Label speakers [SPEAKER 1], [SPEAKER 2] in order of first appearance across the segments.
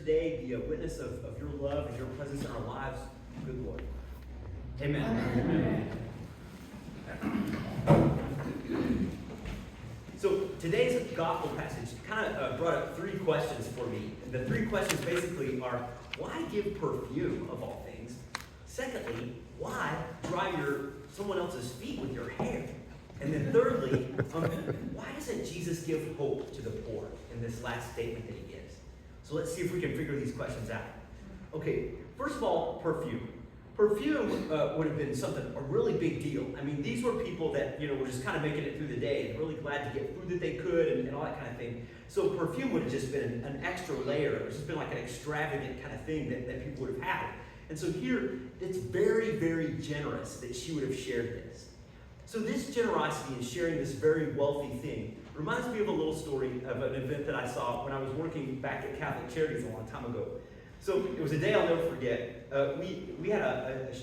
[SPEAKER 1] today be a witness of your love and your presence in our lives. Good Lord. Amen. So today's gospel passage kind of brought up three questions for me. The three questions basically are, why give perfume of all things? Secondly, why dry someone else's feet with your hair? And then thirdly, why doesn't Jesus give hope to the poor in this last statement that he gives? So let's see if we can figure these questions out. Okay, first of all, perfume. Perfume would have been a really big deal. I mean, these were people that, were just kind of making it through the day and really glad to get food that they could and all that kind of thing. So perfume would have just been an extra layer. It would have just been like an extravagant kind of thing that people would have had. And so here, it's very, very generous that she would have shared this. So this generosity in sharing this very wealthy thing reminds me of a little story of an event that I saw when I was working back at Catholic Charities a long time ago. So it was a day I'll never forget. We had a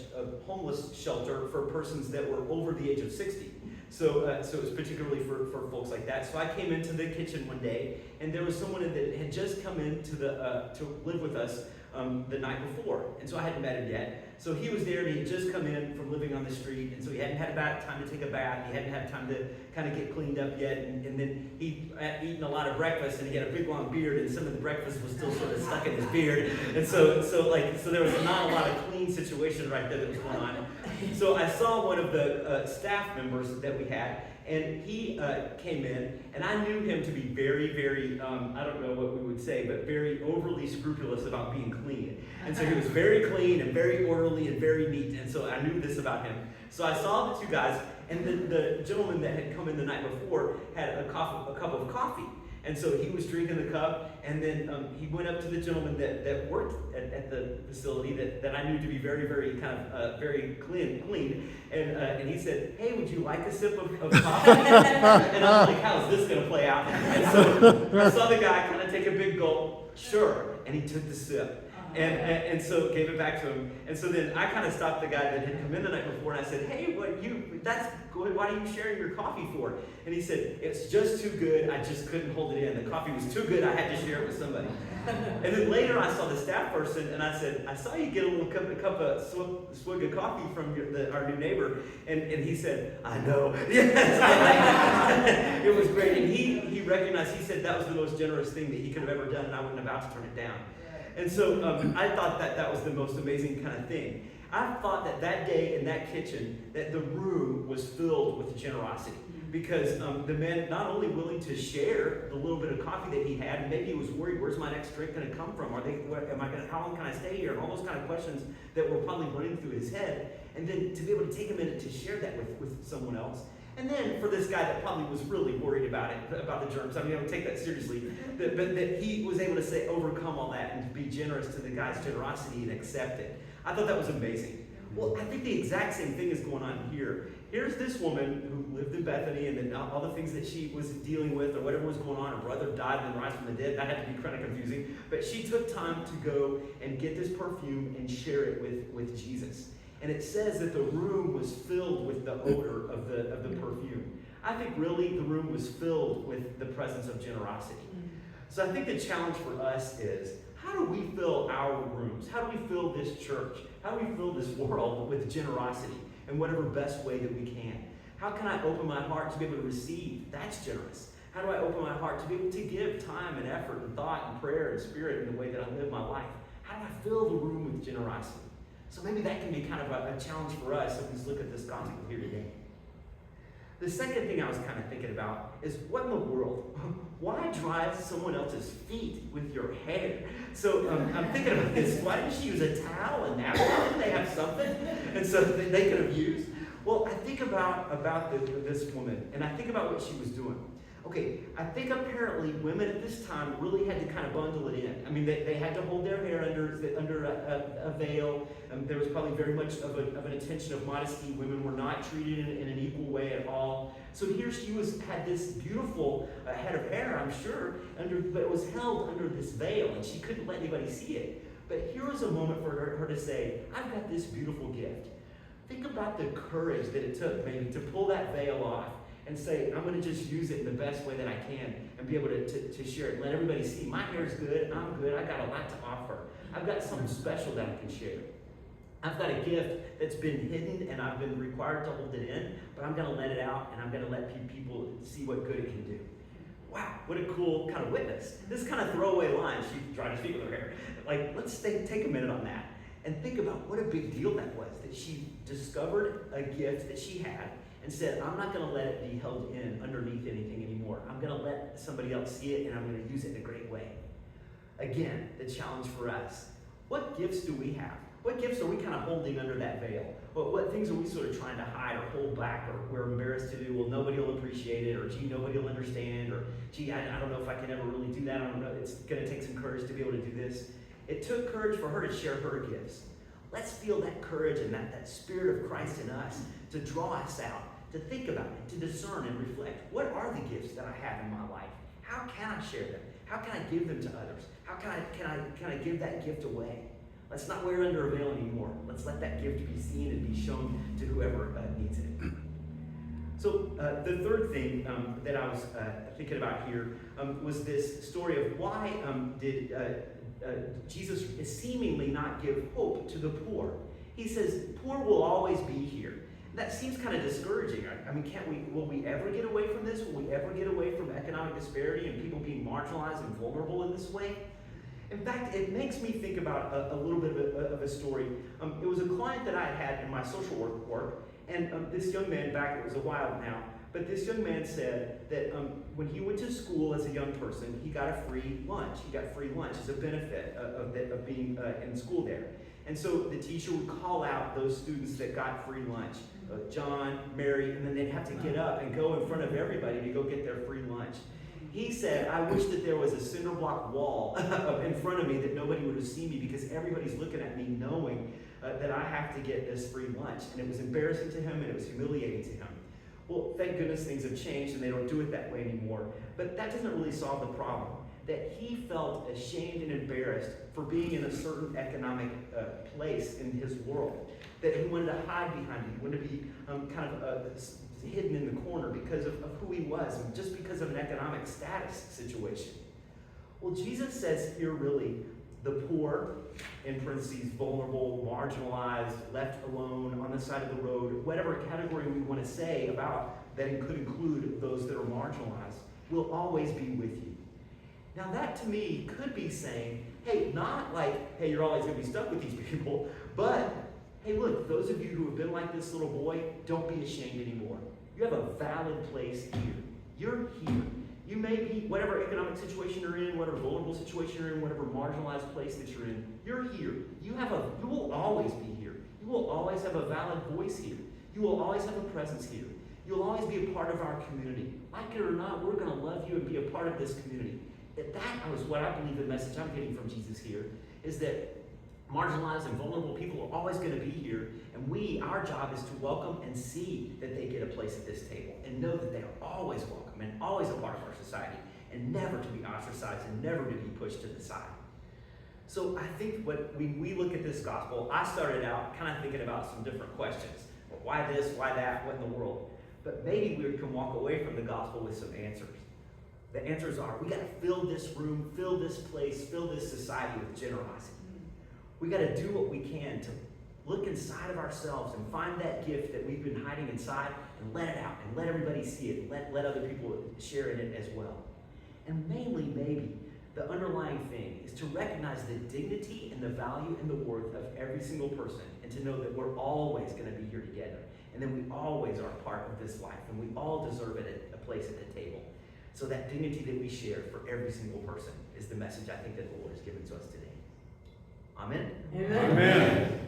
[SPEAKER 1] homeless shelter for persons that were over the age of 60. So it was particularly for folks like that. So I came into the kitchen one day, and there was someone that had just come in to live with us the night before. And so I hadn't met him yet. So he was there, and he had just come in from living on the street, and so he hadn't had time to take a bath. He hadn't had time to kind of get cleaned up yet, and then he'd eaten a lot of breakfast, and he had a big long beard, and some of the breakfast was still sort of stuck in his beard, and so there was not a lot of clean situation right there that was going on. So I saw one of the staff members that we had, and he came in, and I knew him to be very, very, I don't know what we would say, but very overly scrupulous about being clean. And so he was very clean and very orderly and very neat, and so I knew this about him. So I saw the two guys, and the gentleman that had come in the night before had a cup of coffee. And so he was drinking the cup, and then he went up to the gentleman that worked at the facility that I knew to be very, very kind of very clean. And he said, "Hey, would you like a sip of coffee?" And I was like, "How is this going to play out?" And so I saw the guy kind of take a big gulp. Sure. And he took the sip. And so gave it back to him. And so then I kind of stopped the guy that had come in the night before, and I said, "Hey, that's good. Why are you sharing your coffee for?" And he said, "It's just too good. I just couldn't hold it in. The coffee was too good. I had to share it with somebody." And then later I saw the staff person, and I said, "I saw you get a little cup of swig of coffee from our new neighbor." And he said, "I know." Yes. It was great. And he recognized, he said that was the most generous thing that he could have ever done, and I wasn't about to turn it down. And so I thought that was the most amazing kind of thing. I thought that day in that kitchen, that the room was filled with generosity. Because the man not only willing to share the little bit of coffee that he had, and maybe he was worried, where's my next drink going to come from? How long can I stay here? And all those kind of questions that were probably running through his head. And then to be able to take a minute to share that with someone else. And then for this guy that probably was really worried about the germs, I mean, I don't take that seriously, but that he was able to overcome all that and to be generous to the guy's generosity and accept it. I thought that was amazing. Well, I think the exact same thing is going on here. Here's this woman who lived in Bethany, and then all the things that she was dealing with or whatever was going on. Her brother died and then rise from the dead. That had to be kind of confusing. But she took time to go and get this perfume and share it with Jesus. And it says that the room was filled with the odor of the perfume. I think really the room was filled with the presence of generosity. So I think the challenge for us is, how do we fill our rooms? How do we fill this church? How do we fill this world with generosity in whatever best way that we can? How can I open my heart to be able to receive? That's generous. How do I open my heart to be able to give time and effort and thought and prayer and spirit in the way that I live my life? How do I fill the room with generosity? So maybe that can be kind of a challenge for us if we look at this gospel here today. The second thing I was kind of thinking about is, what in the world? Why dry someone else's feet with your hair? So I'm thinking about this. Why didn't she use a towel and napkin? Didn't they have something? And so they could have used? Well, I think about this woman, and I think about what she was doing. Okay, I think apparently women at this time really had to kind of bundle it in. I mean, they had to hold their hair under a veil. There was probably very much of an intention of modesty. Women were not treated in an equal way at all. So here she had this beautiful head of hair, I'm sure, but it was held under this veil, and she couldn't let anybody see it. But here was a moment for her to say, I've got this beautiful gift. Think about the courage that it took maybe to pull that veil off and say, I'm going to just use it in the best way that I can and be able to share it. Let everybody see, my hair's good, I'm good, I got a lot to offer. I've got something special that I can share. I've got a gift that's been hidden and I've been required to hold it in, but I'm going to let it out and I'm going to let people see what good it can do. Wow, what a cool kind of witness. This kind of throwaway line, she tried to speak with her hair. Like, let's take a minute on that and think about what a big deal that was, that she discovered a gift that she had and said, I'm not going to let it be held in underneath anything anymore. I'm going to let somebody else see it and I'm going to use it in a great way. Again, the challenge for us. What gifts do we have? What gifts are we kind of holding under that veil? What things are we sort of trying to hide or hold back, or we're embarrassed to do? Well, nobody will appreciate it, or gee, nobody will understand, or gee, I don't know if I can ever really do that. I don't know. It's going to take some courage to be able to do this. It took courage for her to share her gifts. Let's feel that courage and that spirit of Christ in us to draw us out, to think about it, to discern and reflect. What are the gifts that I have in my life? How can I share them? How can I give them to others? How can I give that gift away? Let's not wear it under a veil anymore. Let's let that gift be seen and be shown to whoever needs it. So the third thing that I was thinking about here was this story of why did Jesus seemingly not give hope to the poor. He says, poor will always be here. That seems kind of discouraging. I mean, will we ever get away from this? Will we ever get away from economic disparity and people being marginalized and vulnerable in this way? In fact, it makes me think about a little bit of a story. It was a client that I had in my social work, and this young man, it was a while now, but this young man said that when he went to school as a young person, he got a free lunch. He got free lunch as a benefit of being in school there. And so the teacher would call out those students that got free lunch, John, Mary, and then they'd have to get up and go in front of everybody to go get their free lunch. He said, I wish that there was a cinder block wall in front of me that nobody would have seen me, because everybody's looking at me knowing that I have to get this free lunch. And it was embarrassing to him and it was humiliating to him. Well, thank goodness things have changed and they don't do it that way anymore. But that doesn't really solve the problem. That he felt ashamed and embarrassed for being in a certain economic place in his world. That he wanted to hide behind it. He wanted to be hidden in the corner because of who he was, and just because of an economic status situation. Well, Jesus says here really, the poor, in parentheses, vulnerable, marginalized, left alone, on the side of the road, whatever category we want to say about that could include those that are marginalized, will always be with you. Now that to me could be saying, hey, not like, hey, you're always going to be stuck with these people, but hey, look, those of you who have been like this little boy, don't be ashamed anymore. You have a valid place here. You're here. You may be, whatever economic situation you're in, whatever vulnerable situation you're in, whatever marginalized place that you're in, you're here. You will always be here. You will always have a valid voice here. You will always have a presence here. You'll always be a part of our community. Like it or not, we're going to love you and be a part of this community. That was what I believe the message I'm getting from Jesus here, is that marginalized and vulnerable people are always going to be here, and our job is to welcome and see that they get a place at this table, and know that they are always welcome and always a part of our society, and never to be ostracized and never to be pushed to the side. So I think when we look at this gospel, I started out kind of thinking about some different questions. Well, why this, why that, what in the world? But maybe we can walk away from the gospel with some answers. The answers are, we got to fill this room, fill this place, fill this society with generosity. We got to do what we can to look inside of ourselves and find that gift that we've been hiding inside and let it out and let everybody see it and let other people share in it as well. And mainly, maybe, the underlying thing is to recognize the dignity and the value and the worth of every single person, and to know that we're always going to be here together, and that we always are a part of this life, and we all deserve it a place at the table. So that dignity that we share for every single person is the message I think that the Lord has given to us today. Amen?
[SPEAKER 2] Amen. Amen.